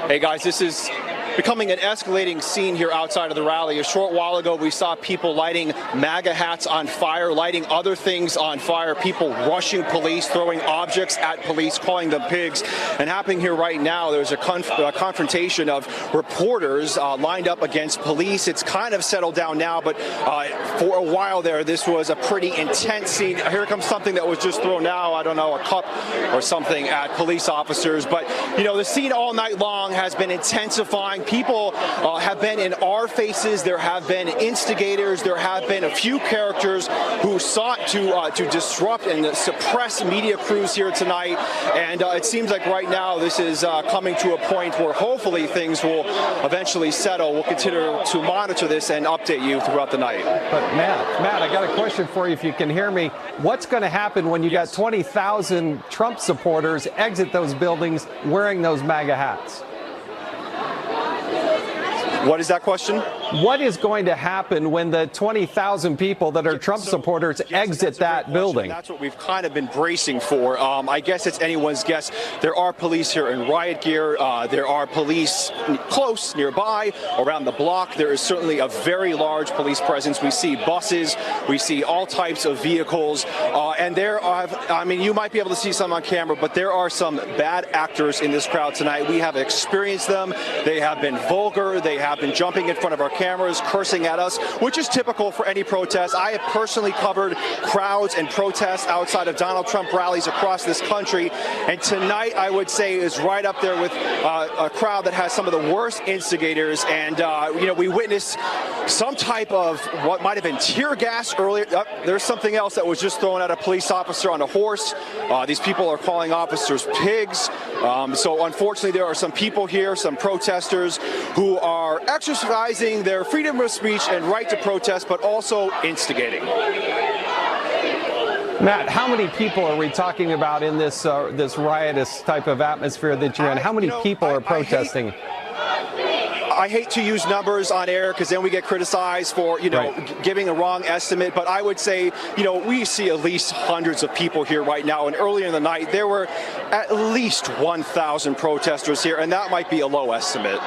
Hey guys, this is becoming an escalating scene here outside of the rally. A short while ago, we saw people lighting MAGA hats on fire, lighting other things on fire, people rushing police, throwing objects at police, calling them pigs. And happening here right now, there's a confrontation of reporters lined up against police. It's kind of settled down now, but for a while there, this was a pretty intense scene. Here comes something that was just thrown now, I don't know, a cup or something at police officers. But, you know, the scene all night long has been intensifying. People have been in our faces. There have been instigators. There have been a few characters who sought to disrupt and suppress media crews here tonight. And it seems like right now this is coming to a point where hopefully things will eventually settle. We'll continue to monitor this and update you throughout the night. But Matt, I got a question for you if you can hear me. What's going to happen when you got 20,000 Trump supporters exit those buildings wearing those MAGA hats? What is that question? What is going to happen when the 20,000 people that are Trump supporters exit that building? That's what we've kind of been bracing for. I guess it's anyone's guess. There are police here in riot gear. There are police close, nearby, around the block. There is certainly a very large police presence. We see buses. We see all types of vehicles. And there are, I mean, you might be able to see some on camera, but there are some bad actors in this crowd tonight. We have experienced them. They have been vulgar. They have been jumping in front of our cameras, cursing at us, which is typical for any protest. I have personally covered crowds and protests outside of Donald Trump rallies across this country, and tonight I would say is right up there with a crowd that has some of the worst instigators. And you know, we witnessed some type of what might have been tear gas earlier. There's something else that was just thrown at a police officer on a horse. These people are calling officers pigs. So unfortunately, there are some people here, some protesters, who are exercising their freedom of speech and right to protest, but also instigating. Matt, how many people are we talking about in this this riotous type of atmosphere that you're in? How many people are protesting? I hate to use numbers on air because then we get criticized for, you know, giving a wrong estimate. But I would say, you know, we see at least hundreds of people here right now. And earlier in the night, there were at least 1,000 protesters here. And that might be a low estimate.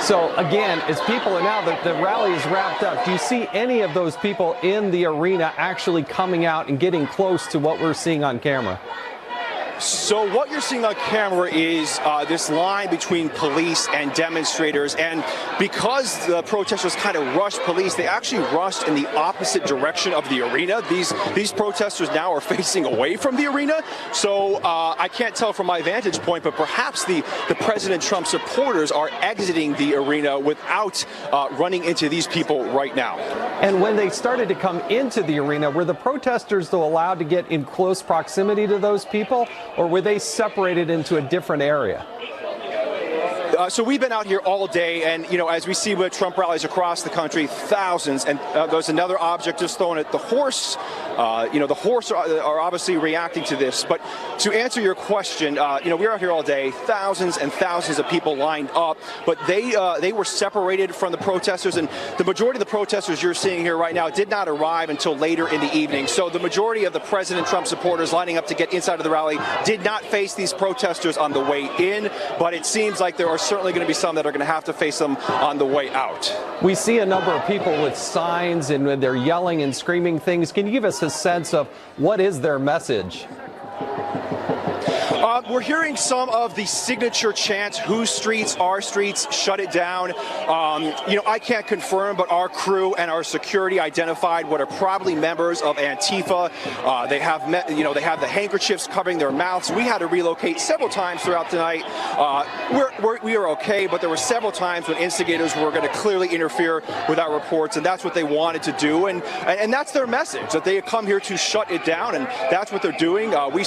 So, again, as people are now, the rally is wrapped up. Do you see any of those people in the arena actually coming out and getting close to what we're seeing on camera? So what you're seeing on camera is this line between police and demonstrators, and because the protesters kind of rushed police, they actually rushed in the opposite direction of the arena. These protesters now are facing away from the arena, so I can't tell from my vantage point, but perhaps the President Trump supporters are exiting the arena without running into these people right now. And when they started to come into the arena, were the protesters though allowed to get in close proximity to those people? Or were they separated into a different area? So we've been out here all day, and, you know, as we see with Trump rallies across the country, thousands, and there's another object just thrown at the horse. You know, the horse are obviously reacting to this. But to answer your question, you know, we're out here all day, thousands and thousands of people lined up, but they were separated from the protesters, and the majority of the protesters you're seeing here right now did not arrive until later in the evening. So the majority of the President Trump supporters lining up to get inside of the rally did not face these protesters on the way in, but it seems like there are certainly going to be some that are going to have to face them on the way out. We see a number of people with signs and they're yelling and screaming things. Can you give us a sense of what is their message? We're hearing some of the signature chants, whose streets, our streets, shut it down. You know, I can't confirm, but our crew and our security identified what are probably members of Antifa. They have, you know, they have the handkerchiefs covering their mouths. We had to relocate several times throughout the night. We are okay, but there were several times when instigators were going to clearly interfere with our reports, and that's what they wanted to do. And that's their message, that they had come here to shut it down, and that's what they're doing. We